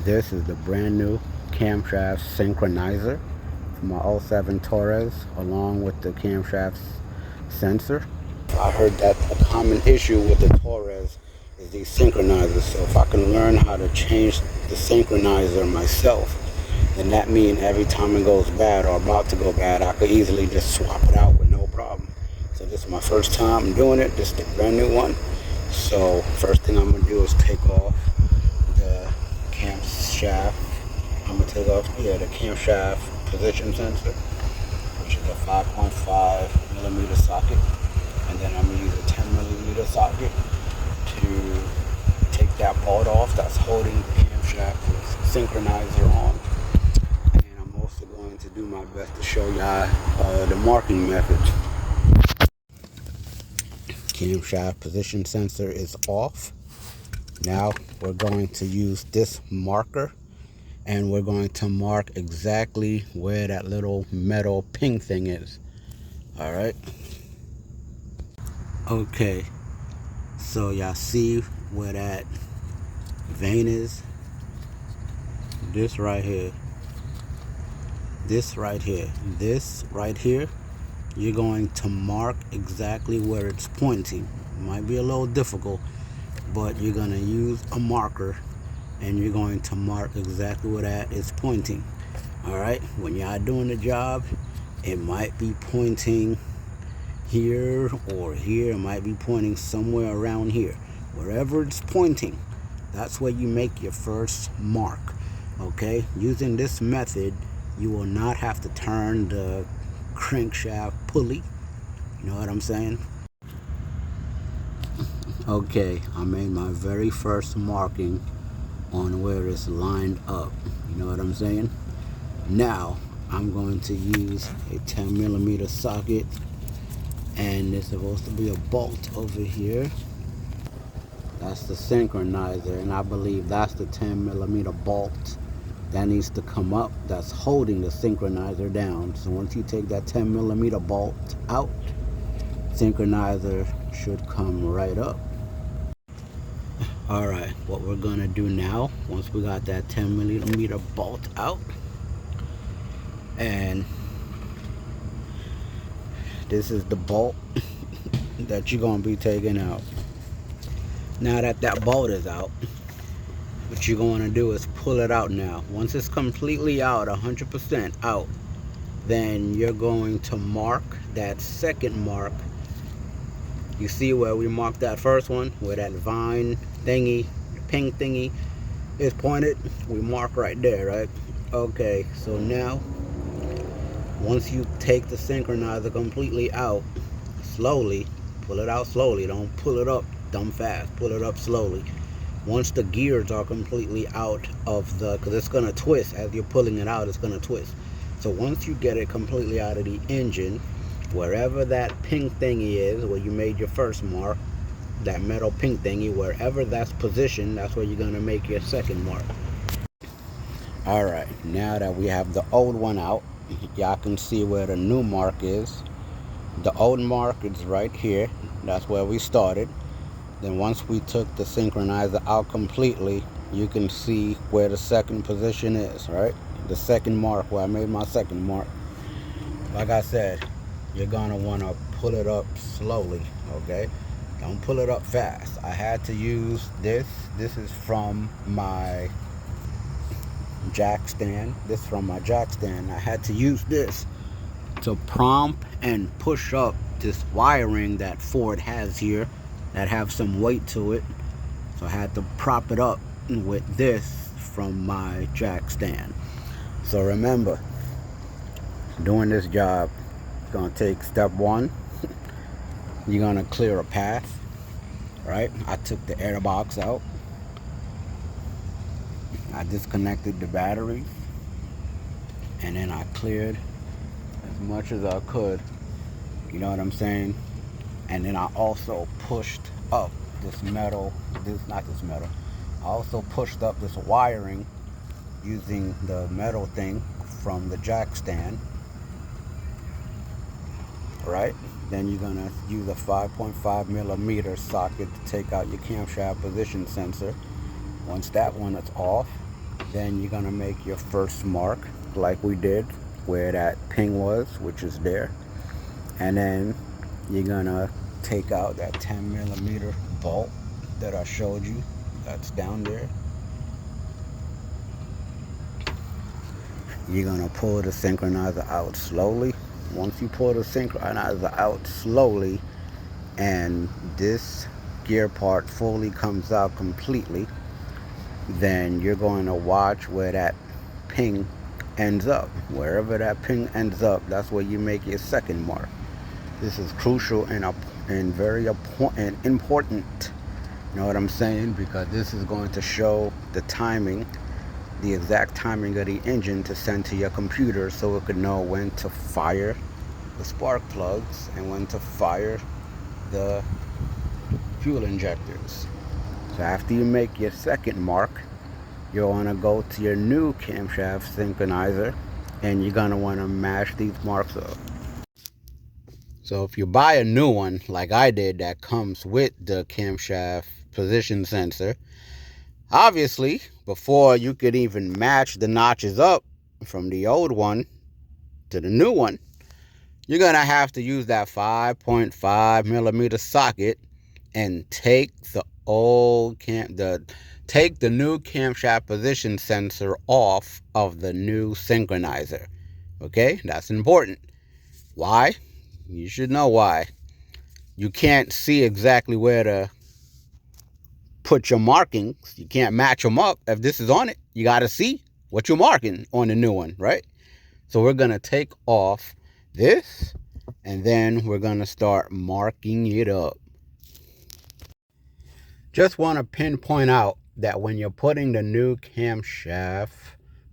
This is the brand new camshaft synchronizer for my '07 Taurus, along with the camshaft sensor. I heard that a common issue with the Taurus is these synchronizers. So if I can learn how to change the synchronizer myself, then that means every time it goes bad or about to go bad, I could easily just swap it out with no problem. So this is my first time doing it. This is the brand new one. So first thing I'm gonna do is take off the camshaft. I'm gonna take off the camshaft position sensor, which is a 5.5 millimeter socket, and then I'm gonna use a 10 millimeter socket to take that bolt off that's holding the camshaft synchronizer on. And I'm also going to do my best to show y'all the marking method. Camshaft position sensor is off. Now we're going to use this marker, and we're going to mark exactly where that little metal ping thing is. All right. Okay. So y'all see where that vein is? This right here. This right here. This right here. You're going to mark exactly where it's pointing. It might be a little difficult, but you're going to use a marker and you're going to mark exactly where that is pointing. All right, when y'all doing the job, it might be pointing here or here. It might be pointing somewhere around here. Wherever it's pointing, that's where you make your first mark. Okay, using this method, you will not have to turn the crankshaft pulley. You know what I'm saying? Okay, I made my very first marking on where it's lined up. You know what I'm saying? Now I'm going to use a 10 millimeter socket, and there's supposed to be a bolt over here. That's the synchronizer, and I believe that's the 10 millimeter bolt that needs to come up, that's holding the synchronizer down. So once you take that 10 millimeter bolt out, synchronizer should come right up. All right, what we're gonna do now, once we got that 10 millimeter bolt out, and this is the bolt that you're gonna be taking out. Now that that bolt is out, what you're going to do is pull it out now. Once it's completely out, 100% out, then you're going to mark that second mark. You see where we marked that first one, where that vine thingy, ping thingy is pointed? We mark right there, right? Okay, so now, once you take the synchronizer completely out, slowly, pull it out slowly. Don't pull it up dumb fast. Pull it up slowly. Once the gears are completely out of the, because it's going to twist as you're pulling it out, it's going to twist. So once you get it completely out of the engine, wherever that pink thingy is, where you made your first mark, that metal pink thingy, wherever that's positioned, that's where you're going to make your second mark. All right, now that we have the old one out, y'all can see where the new mark is. The old mark is right here. That's where we started. Then once we took the synchronizer out completely, you can see where the second position is, right? The second mark, where I made my second mark. Like I said, you're gonna wanna pull it up slowly, okay? Don't pull it up fast. I had to use this. This is from my jack stand. This is from my jack stand. I had to use this to prompt and push up this wiring that Ford has here that have some weight to it. So I had to prop it up with this from my jack stand. So remember, doing this job, it's gonna take step one. You're gonna clear a path, right? I took the air box out. I disconnected the batteries, and then I cleared as much as I could. You know what I'm saying? And then I also pushed up this metal, not this metal, I also pushed up this wiring using the metal thing from the jack stand, right? Then you're gonna use a 5.5 millimeter socket to take out your camshaft position sensor. Once that one is off, Then you're gonna make your first mark like we did where that ping was, which is there. And then you're gonna take out that 10 millimeter bolt that I showed you that's down there. You're gonna pull the synchronizer out slowly. Once you pull the synchronizer out slowly and this gear part fully comes out completely, then you're going to watch where that ping ends up. Wherever that ping ends up, that's where you make your second mark. This is crucial and very important. You know what I'm saying? Because this is going to show the timing, the exact timing of the engine to send to your computer so it could know when to fire the spark plugs and when to fire the fuel injectors. So after you make your second mark, you'll want to go to your new camshaft synchronizer and you're going to want to mash these marks up. So if you buy a new one like I did that comes with the camshaft position sensor, obviously before you could even match the notches up from the old one to the new one, you're going to have to use that 5.5 millimeter socket and take the new camshaft position sensor off of the new synchronizer. Okay, that's important. Why? You should know why. You can't see exactly where to put your markings. You can't match them up. If this is on it, you got to see what you're marking on the new one, right? So we're going to take off this and then we're going to start marking it up. Just want to pinpoint out that when you're putting the new camshaft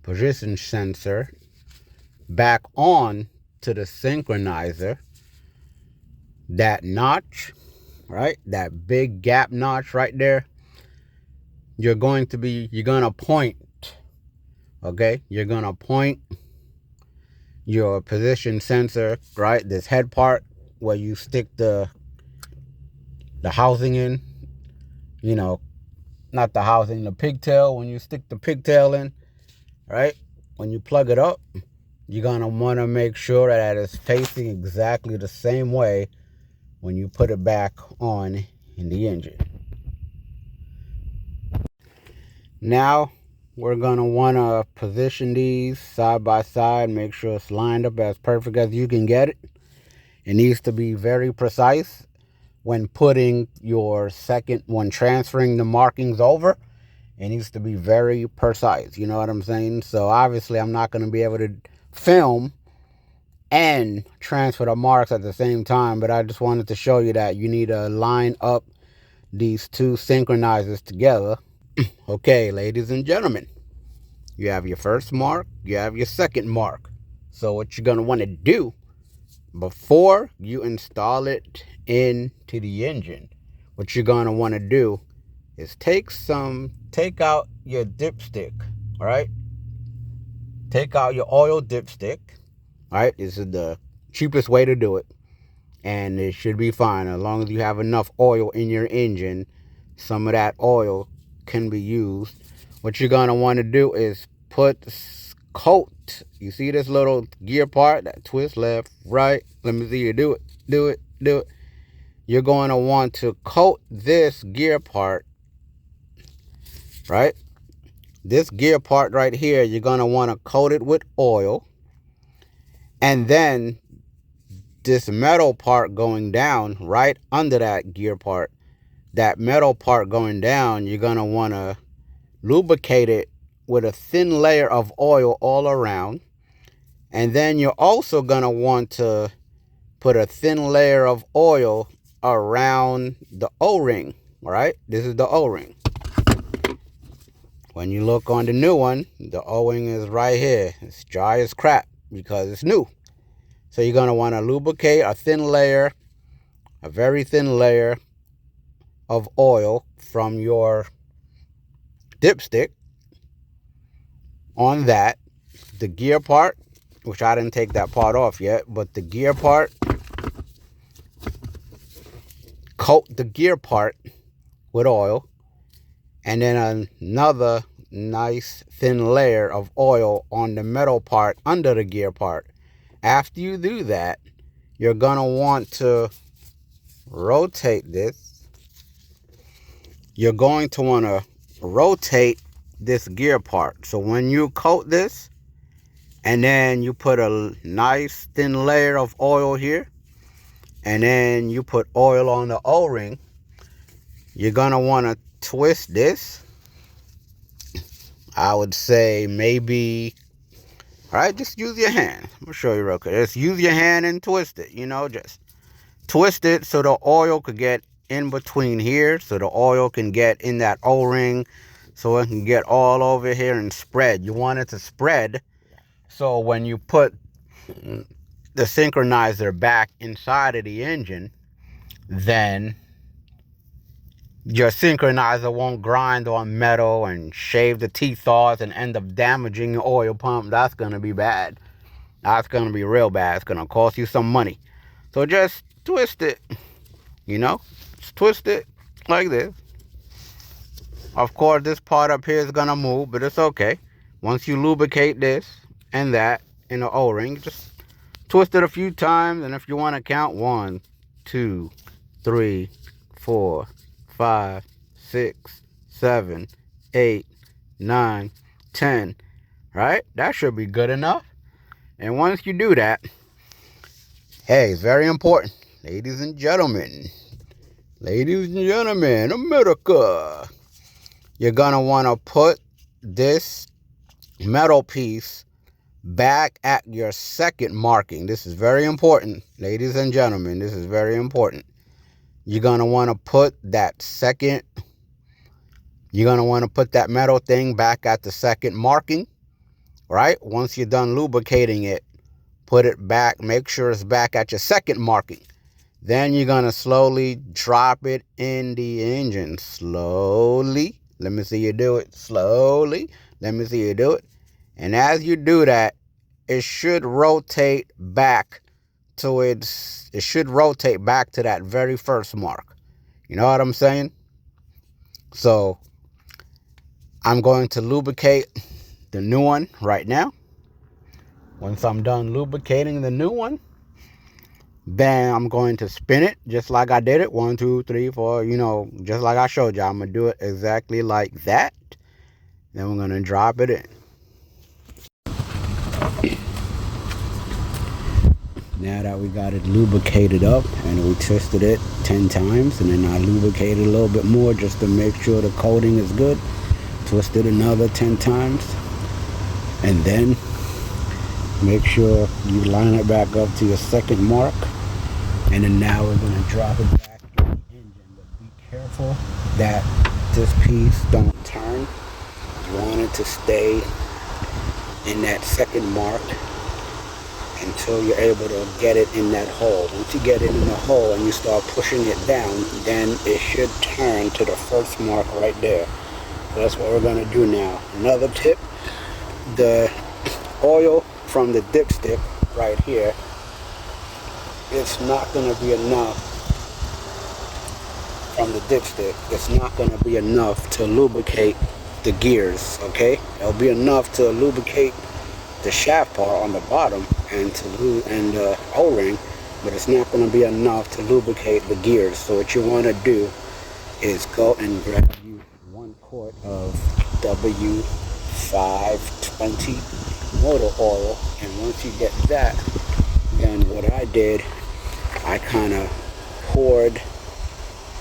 position sensor back on to the synchronizer, that notch, right, that big gap notch right there, you're going to point, okay, you're going to point your position sensor, right, this head part where you stick the housing in, you know, not the housing, the pigtail, when you stick the pigtail in, right, when you plug it up, you're going to want to make sure that it's facing exactly the same way when you put it back on in the engine. Now we're going to want to position these side by side, make sure it's lined up as perfect as you can get it. It needs to be very precise when putting when transferring the markings over. It needs to be very precise, you know what I'm saying? So obviously I'm not going to be able to film and transfer the marks at the same time, but I just wanted to show you that you need to line up these two synchronizers together. Okay, ladies and gentlemen, you have your first mark, you have your second mark. So what you're going to want to do before you install it into the engine, what you're going to want to do is take out your dipstick, all right? Take out your oil dipstick, all right? This is the cheapest way to do it, and it should be fine as long as you have enough oil in your engine. Some of that oil can be used. What you're going to want to do is coat. You see this little gear part that twists left, right? Let me see you do it. You're going to want to coat this gear part, right? This gear part right here, you're going to want to coat it with oil. And then this metal part going down right under that gear part, that metal part going down, you're going to want to lubricate it with a thin layer of oil all around. And then you're also going to want to put a thin layer of oil around the O-ring, all right? This is the O-ring. When you look on the new one, the O-ring is right here. It's dry as crap because it's new. So you're going to want to lubricate a very thin layer of oil from your dipstick on that. The gear part, which I didn't take that part off yet, but the gear part, coat the gear part with oil. And then another nice thin layer of oil on the metal part under the gear part. After you do that, you're gonna want to rotate this. You're going to want to rotate this gear part. So when you coat this, and then you put a nice thin layer of oil here, and then you put oil on the O-ring, you're gonna want to twist this. I would say maybe, all right, just use your hand. I'm gonna show you real quick. Just use your hand and twist it, just twist it so the oil could get in between here, so the oil can get in that O-ring, so it can get all over here and spread. You want it to spread, so when you put the synchronizer back inside of the engine, then your synchronizer won't grind on metal and shave the teeth off and end up damaging your oil pump. That's going to be bad. That's going to be real bad. It's going to cost you some money. So just twist it, just twist it like this. Of course, this part up here is going to move, but it's okay. Once you lubricate this and that in the O-ring, just twist it a few times, and if you want to count 1, 2, 3, 4, 5, 6, 7, 8, 9, 10, right? That should be good enough. And once you do that, hey, it's very important, ladies and gentlemen, America, you're gonna want to put this metal piece back at your second marking. This is very important, ladies and gentlemen. This is very important. You're going to want to put that metal thing back at the second marking, right? Once you're done lubricating it, put it back. Make sure it's back at your second marking. Then you're going to slowly drop it in the engine. Slowly. Let me see you do it. Slowly. Let me see you do it. And as you do that, it should rotate back to that very first mark. You know what I'm saying? So I'm going to lubricate the new one right now. Once I'm done lubricating the new one, then I'm going to spin it just like I did it. 1, 2, 3, 4, just like I showed you. I'm going to do it exactly like that. Then we're going to drop it in. Now that we got it lubricated up and we twisted it 10 times, and then I lubricated a little bit more just to make sure the coating is good. Twist it another 10 times, and then make sure you line it back up to your second mark. And then now we're going to drop it back in the engine. But be careful that this piece don't turn. You want it to stay in that second mark until you're able to get it in that hole. Once you get it in the hole and you start pushing it down, then it should turn to the first mark right there. So that's what we're going to do now. Another tip, the oil from the dipstick right here, it's not going to be enough from the dipstick. It's not going to be enough to lubricate the gears, okay? It'll be enough to lubricate the shaft part on the bottom and the O-ring, but it's not going to be enough to lubricate the gears. So what you want to do is go and grab you 1 quart of W520 motor oil, and once you get that, then what I did, I kind of poured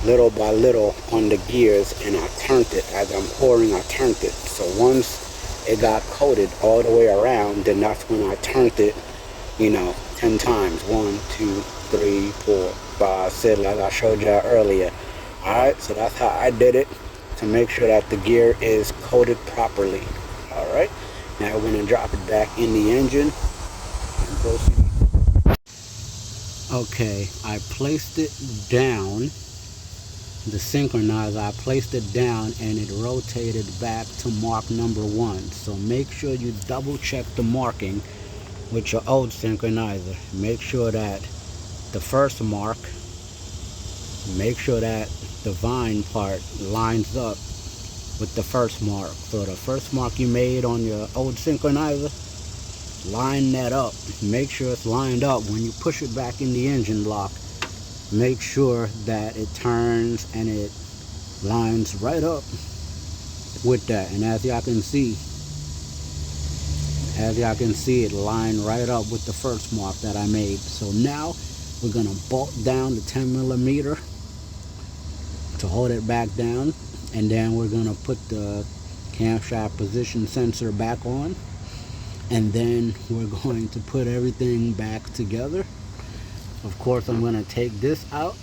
little by little on the gears, and I turned it. As I'm pouring, I turned it. So once it got coated all the way around, then that's when I turned it, 10 times. 1, 2, 3, 4, 5, 6, like I showed you earlier. Alright, so that's how I did it, to make sure that the gear is coated properly. Alright, now we're going to drop it back in the engine and proceed. Okay, I placed it down, the synchronizer, I placed it down and it rotated back to mark number 1. So make sure you double check the marking with your old synchronizer. Make sure that the first mark, make sure that the vine part lines up with the first mark. So the first mark you made on your old synchronizer, line that up. Make sure it's lined up. When you push it back in the engine block, make sure that it turns and it lines right up with that. And as y'all can see, it lined right up with the first mark that I made. So now we're gonna bolt down the 10mm to hold it back down, and then we're gonna put the camshaft position sensor back on, and then we're going to put everything back together. Of course, I'm gonna take this out,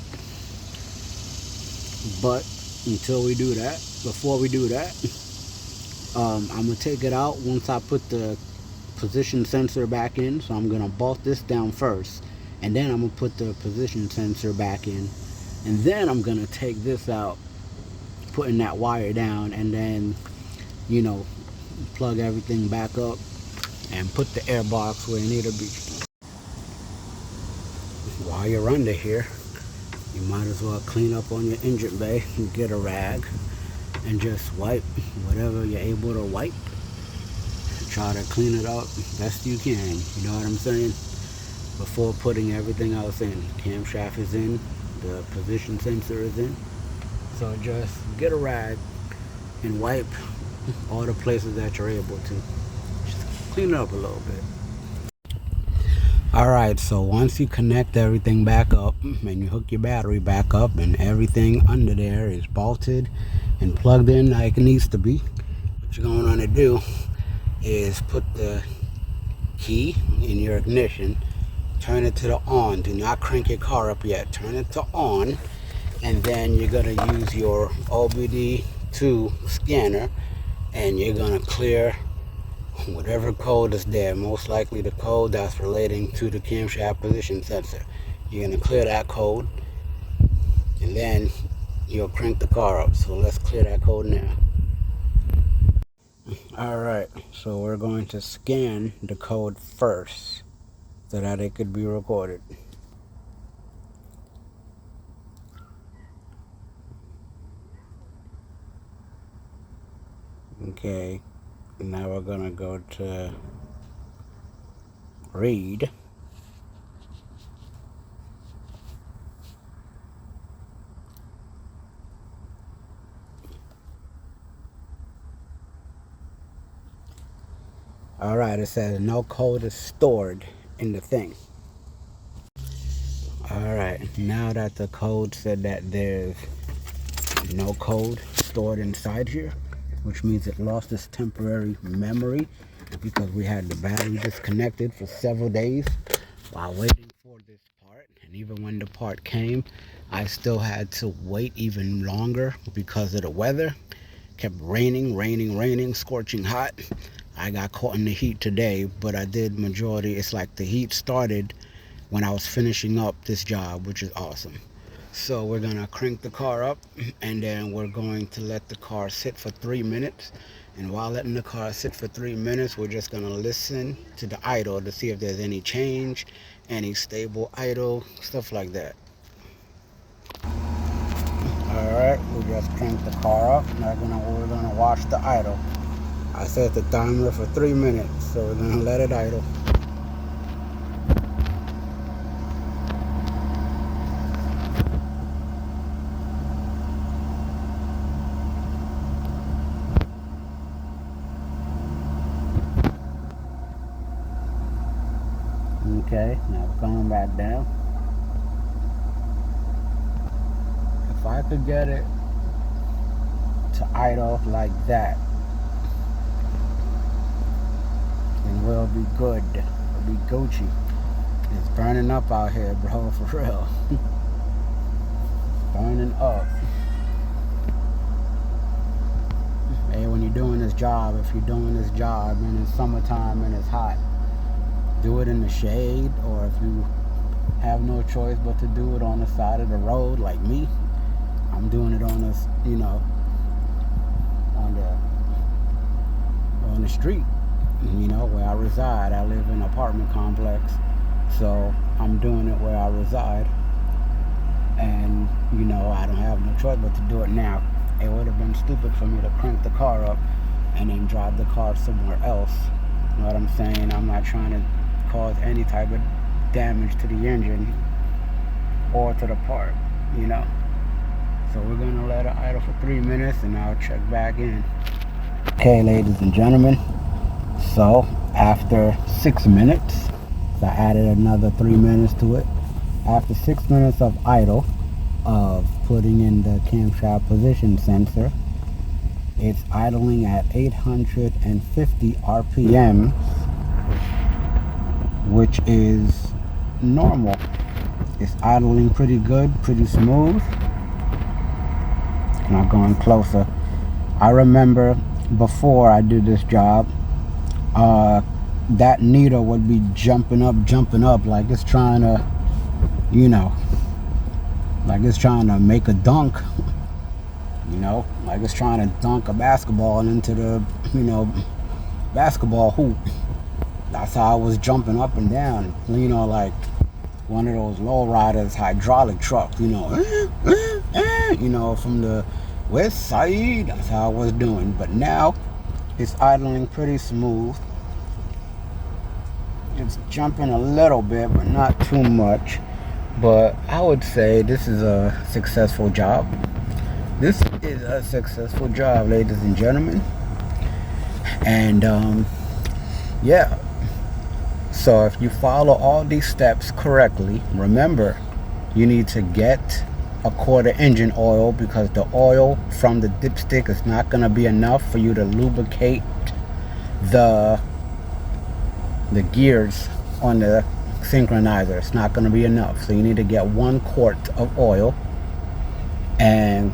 but before we do that, I'm gonna take it out once I put the position sensor back in. So I'm gonna bolt this down first, and then I'm gonna put the position sensor back in, and then I'm gonna take this out, putting that wire down, and then, you know, plug everything back up and put the air box where it need to be. While you're under here, you might as well clean up on your engine bay and get a rag and just wipe whatever you're able to wipe. Try to clean it up best you can, you know what I'm saying? Before putting everything else in. Camshaft is in, the position sensor is in. So just get a rag and wipe all the places that you're able to. Just clean it up a little bit. Alright, so once you connect everything back up and you hook your battery back up and everything under there is bolted and plugged in like it needs to be, what you're going to want to do is put the key in your ignition, turn it to the on. Do not crank your car up yet. Turn it to on, and then you're going to use your OBD2 scanner, and you're going to clear whatever code is there, most likely the code that's relating to the camshaft position sensor. You're going to clear that code, and then you'll crank the car up. So let's clear that code now. Alright, so we're going to scan the code first so that it could be recorded. Okay, now we're gonna go to read. Alright, it says no code is stored in the thing. Alright, now that the code said that there's no code stored inside here, which means it lost its temporary memory because we had the battery disconnected for several days while waiting for this part. And even when the part came, I still had to wait even longer because of the weather. Kept raining, scorching hot. I got caught in the heat today, but I did majority. It's like the heat started when I was finishing up this job, which is awesome. So we're gonna crank the car up, and then we're going to let the car sit for 3 minutes. And while letting the car sit for 3 minutes, we're just gonna listen to the idle to see if there's any change, any stable idle, stuff like that. Alright, we just cranked the car up. Now we're gonna watch the idle. I set the timer for 3 minutes, so we're gonna let it idle. Okay, now we're coming back down. If I could get it to idle like that, then we'll be good. We'll be Gucci. It's burning up out here, bro, for real. Burning up. Hey, when you're doing this job, if you're doing this job and it's summertime and it's hot, do it in the shade, or if you have no choice but to do it on the side of the road like me, I'm doing it on this, you know, on the street, you know, where I reside. I live in an apartment complex, so I'm doing it where I reside, and you know, I don't have no choice but to do it now. it would have been stupid for me to crank the car up and then drive the car somewhere else. You know what I'm saying? I'm not trying to cause any type of damage to the engine or to the part, you know. So we're gonna let it idle for 3 minutes and I'll check back in. Okay, ladies and gentlemen, so after 6 minutes, so I added another 3 minutes to it. After 6 minutes of idle, of putting in the camshaft position sensor, it's idling at 850 RPMs, which is normal. It's idling pretty good, pretty smooth. Not going closer. I remember before I did this job, that needle would be jumping up like it's trying to, you know, like it's trying to make a dunk, you know, like it's trying to dunk a basketball into the, you know, basketball hoop. That's how I was jumping up and down, you know, like one of those low riders hydraulic trucks, you know, from the west side. That's how I was doing. But now it's idling pretty smooth. It's jumping a little bit, but not too much. But I would say this is a successful job. This is a successful job, ladies and gentlemen. And yeah. So if you follow all these steps correctly, remember, you need to get a quart of engine oil, because the oil from the dipstick is not going to be enough for you to lubricate the gears on the synchronizer. It's not going to be enough. So you need to get 1 quart of oil. And,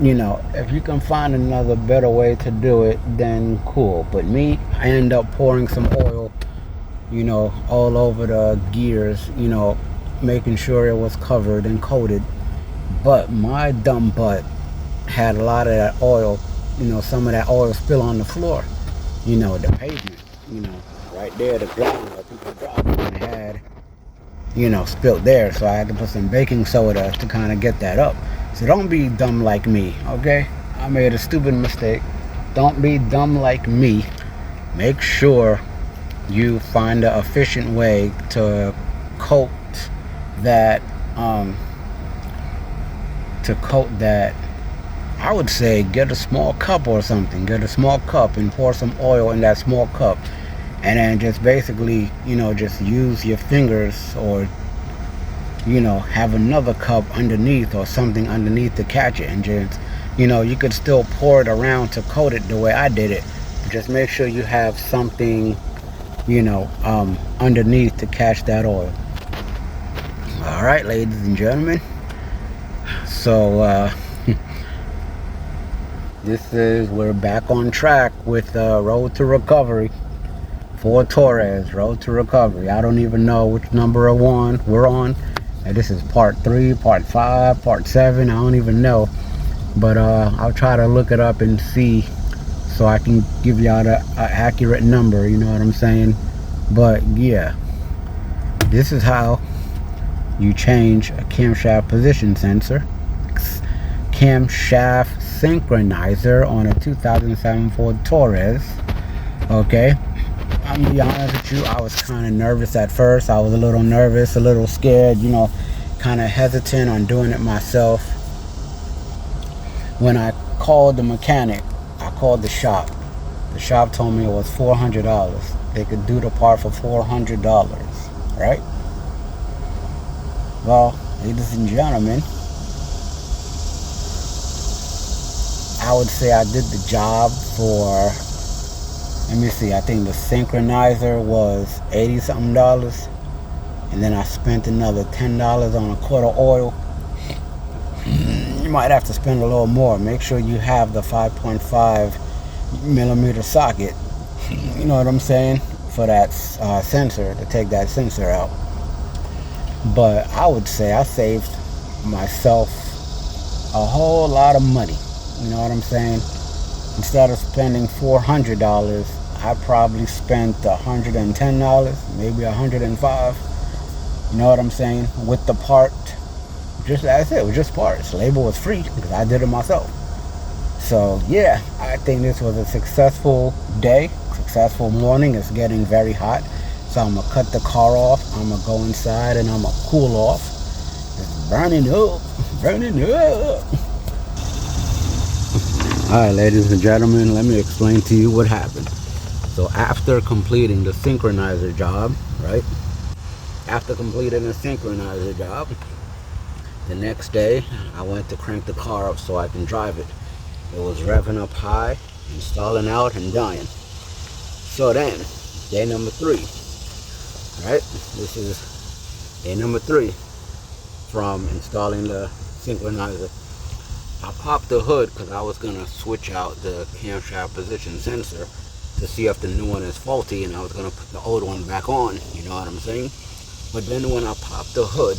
you know, if you can find another better way to do it, then cool. But me, I end up pouring some oil, you know, all over the gears, you know, making sure it was covered and coated. But my dumb butt had a lot of that oil, you know, some of that oil spill on the floor, you know, the pavement, you know, right there, the ground where people dropped, and had, you know, spilled there. So I had to put some baking soda to kind of get that up. So don't be dumb like me, okay? I made a stupid mistake. Don't be dumb like me. Make sure you find an efficient way to coat that, I would say get a small cup or something. Get a small cup and pour some oil in that small cup. And then just basically, you know, just use your fingers, or, you know, have another cup underneath or something underneath to catch it. And just, you know, you could still pour it around to coat it the way I did it. Just make sure you have something, you know, underneath to catch that oil. All right, ladies and gentlemen. So we're back on track with Road to Recovery for Taurus. Road to Recovery. I don't even know which number one we're on. And this is part 3, part 5, part 7. I don't even know. But I'll try to look it up and see, so I can give y'all the accurate number, you know what I'm saying? But yeah, this is how you change a camshaft position sensor, camshaft synchronizer on a 2007 Ford Taurus. Okay, I'm gonna be honest with you, I was kind of nervous at first. I was a little nervous, a little scared, you know, kind of hesitant on doing it myself. When I called the mechanic, I called the shop. The shop told me it was $400. They could do the part for $400, right? Well, ladies and gentlemen, I would say I did the job for, let me see, I think the synchronizer was $80 something, and then I spent another $10 on a quart of oil. You might have to spend a little more. Make sure you have the 5.5 millimeter socket, you know what I'm saying, for that sensor, to take that sensor out. But I would say I saved myself a whole lot of money, you know what I'm saying. Instead of spending $400, I probably spent $110, maybe $105, you know what I'm saying, with the part, Just as I said, it was just parts. Labor was free because I did it myself. So yeah, I think this was a successful day, successful morning. It's getting very hot, so I'm gonna cut the car off. I'm gonna go inside and I'm gonna cool off. It's burning up, burning up. All right, ladies and gentlemen, let me explain to you what happened. So after completing the synchronizer job, right? After completing the synchronizer job, the next day I went to crank the car up so I can drive it. It was revving up high and stalling out and dying. So then, day number 3, right? This is day number 3 from installing the synchronizer. I popped the hood because I was gonna switch out the camshaft position sensor to see if the new one is faulty, and I was gonna put the old one back on, you know what I'm saying? But then when I popped the hood,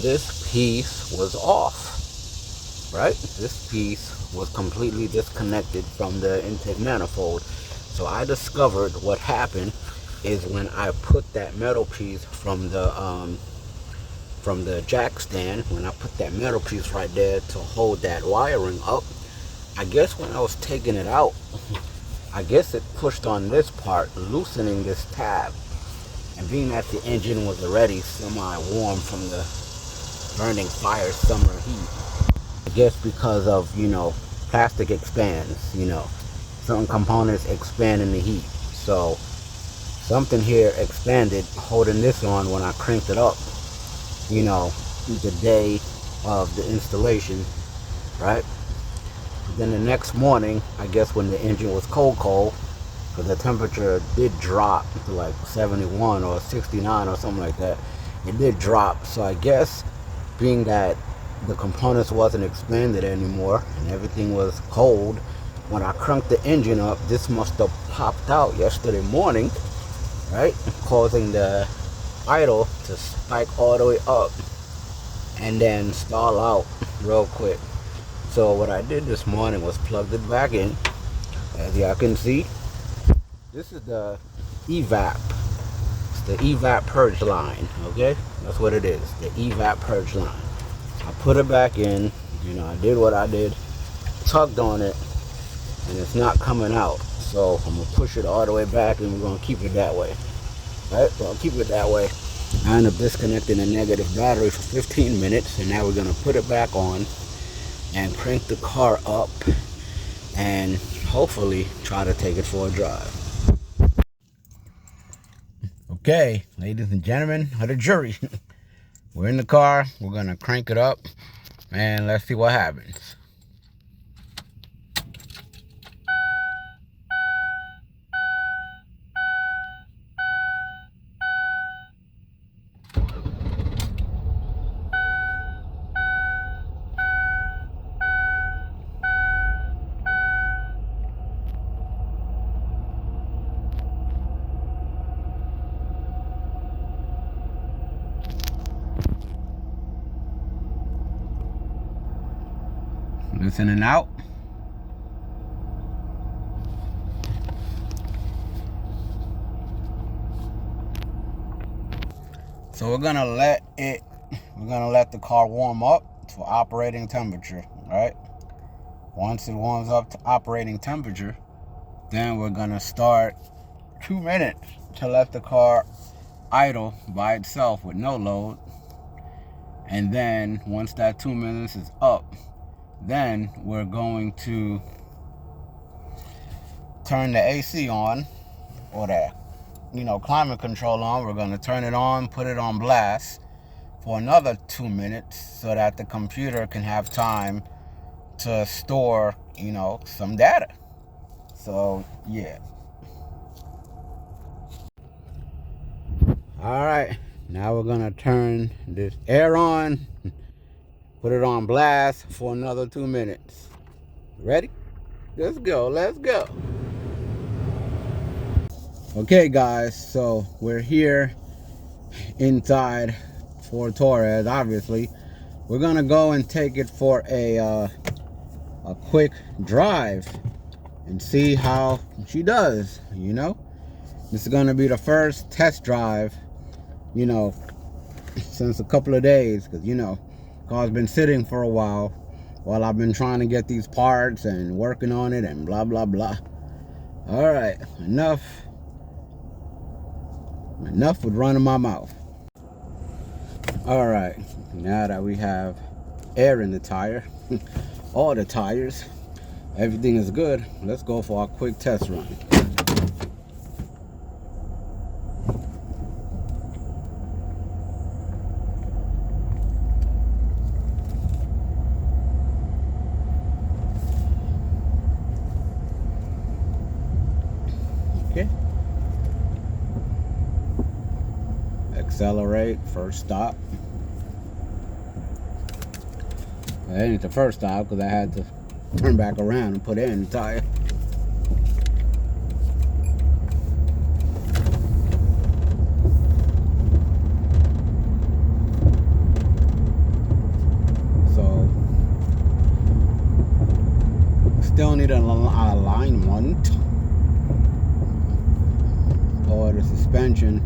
this piece was off, right? This piece was completely disconnected from the intake manifold. So I discovered what happened is when I put that metal piece from the jack stand, when I put that metal piece right there to hold that wiring up, I guess when I was taking it out, I guess it pushed on this part, loosening this tab. And being that the engine was already semi-warm from the burning fire summer heat, I guess because of, you know, plastic expands, you know, certain components expand in the heat. So something here expanded holding this on when I cranked it up, you know, the day of the installation, right? Then the next morning, I guess when the engine was cold, because the temperature did drop to like 71 or 69 or something like that. It did drop. So I guess being that the components wasn't expanded anymore and everything was cold, when I cranked the engine up, this must have popped out yesterday morning, right? Causing the idle to spike all the way up and then stall out real quick. So what I did this morning was plugged it back in. As y'all can see, this is the evap. It's the evap purge line, okay? That's what it is, the evap purge line. I put it back in, you know, I did what I did, tugged on it, and it's not coming out. So I'm gonna push it all the way back and we're gonna keep it that way. Right, so I'll keep it that way. I end up disconnecting the negative battery for 15 minutes, and now we're gonna put it back on and crank the car up and hopefully try to take it for a drive. Okay, ladies and gentlemen of the jury, we're in the car, we're gonna crank it up and let's see what happens. Listening out. So we're gonna let the car warm up to operating temperature, right? Once it warms up to operating temperature, then we're gonna start 2 minutes to let the car idle by itself with no load. And then once that 2 minutes is up, then we're going to turn the AC on, or the, you know, climate control on. We're going to turn it on, put it on blast for another 2 minutes so that the computer can have time to store, you know, some data. So yeah. All right, now we're gonna turn this air on, put it on blast for another 2 minutes. Ready? Let's go, let's go. Okay guys, so we're here inside Ford Taurus, obviously. We're gonna go and take it for a quick drive and see how she does, you know? This is gonna be the first test drive, you know, since a couple of days, because, you know, car's been sitting for a while I've been trying to get these parts and working on it and blah blah blah. All right, enough with running my mouth. All right, now that we have air in the tire, all the tires, everything is good, let's go for our quick test run. Okay. Accelerate, first stop. That ain't the first stop because I had to turn back around and put air in the tire. So, still need an alignment, or the suspension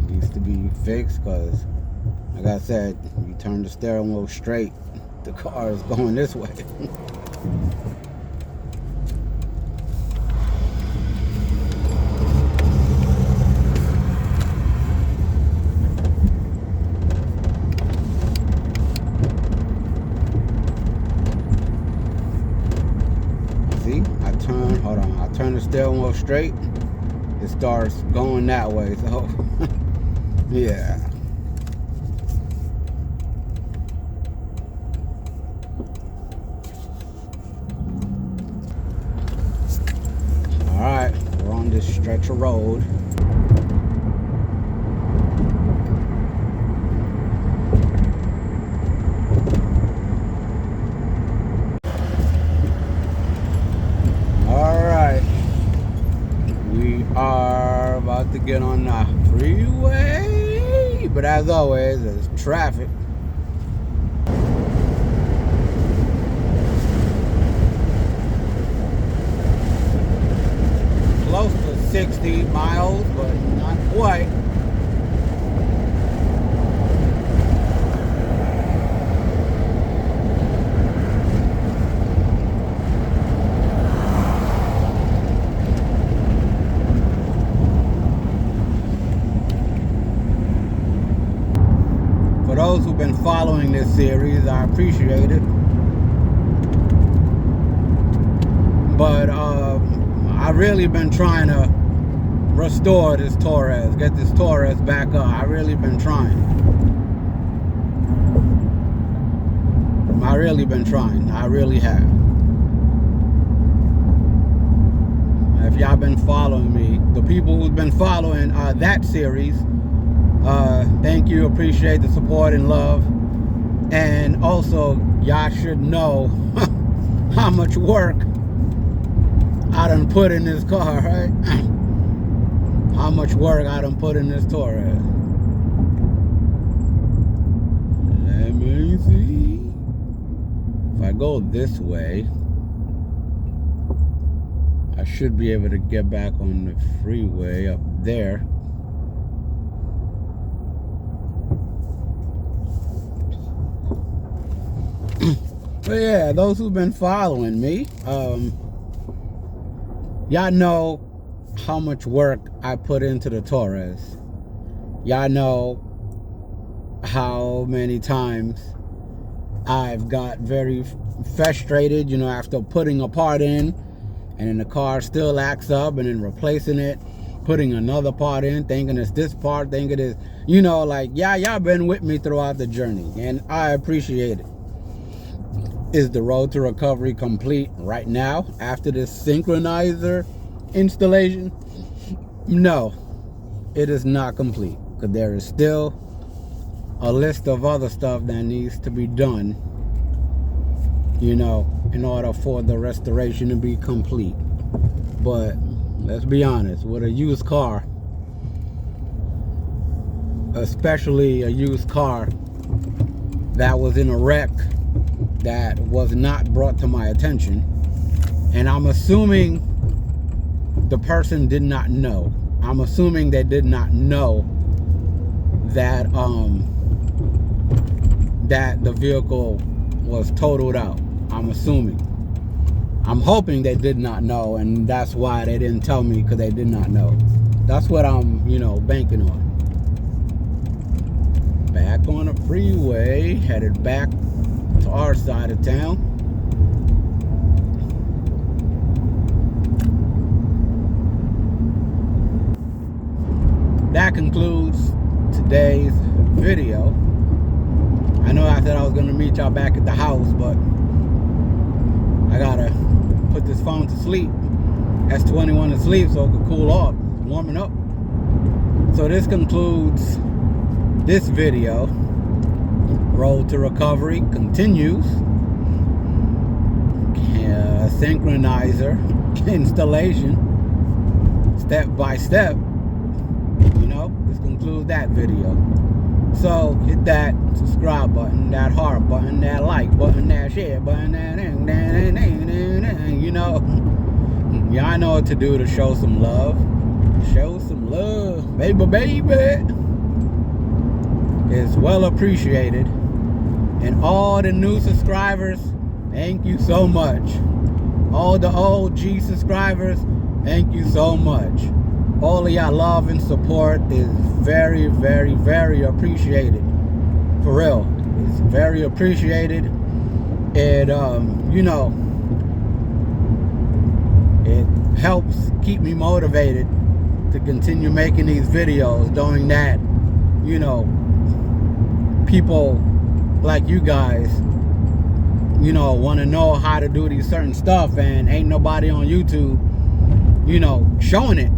needs to be fixed because, like I said, you turn the steering wheel straight, the car is going this way. See, I turn the steering wheel straight, it starts going that way, so yeah. Alright, we're on this stretch of road. Alright, we are about to get on the freeway, but as always, there's traffic. Close to 60 miles, but not quite. For those who've been following this series, I appreciate it. But I've really been trying to restore this Taurus, get this Taurus back up. I've really been trying. I really have. If y'all been following me, the people who've been following that series, thank you, appreciate the support and love. And also, y'all should know how much work I done put in this car, right? How much work I done put in this Taurus. Let me see. If I go this way, I should be able to get back on the freeway up there. But yeah, those who've been following me, y'all know how much work I put into the Taurus. Y'all know how many times I've got very frustrated, you know, after putting a part in and then the car still acts up, and then replacing it, putting another part in, thinking it's this part, thinking it's, you know, like, yeah, y'all been with me throughout the journey, and I appreciate it. Is the road to recovery complete right now after this synchronizer installation? No, it is not complete, because there is still a list of other stuff that needs to be done, you know, in order for the restoration to be complete. But let's be honest, with a used car, especially a used car that was in a wreck that was not brought to my attention, and I'm assuming the person did not know. I'm assuming they did not know that that the vehicle was totaled out. I'm assuming. I'm hoping they did not know, and that's why they didn't tell me, because they did not know. That's what I'm, banking on. Back on the freeway, headed back to our side of town. That concludes today's video. I know I said I was going to meet y'all back at the house, but I gotta put this phone to sleep. S21 to sleep so it can cool off. It's warming up. So this concludes this video. Road to recovery continues. Synchronizer installation, step by step. This concludes that video. So hit that subscribe button, that heart button, that like button, that share button, yeah, I know what to do to show some love. Show some love, baby. It's well appreciated. And all the new subscribers, thank you so much. All the OG subscribers, thank you so much. All of y'all love and support is very, very, very appreciated. For real. It's very appreciated. And, it helps keep me motivated to continue making these videos, knowing that, people like you guys, want to know how to do these certain stuff, and ain't nobody on YouTube, showing it.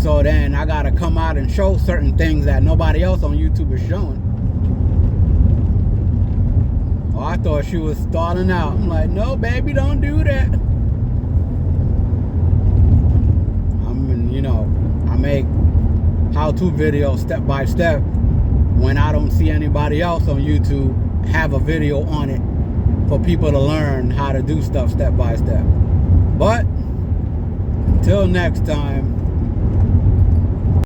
So then I gotta come out and show certain things that nobody else on YouTube is showing. Oh, I thought she was stalling out. I'm like, no, baby, don't do that. I make how-to videos step by step when I don't see anybody else on YouTube have a video on it for people to learn how to do stuff step by step. But until next time,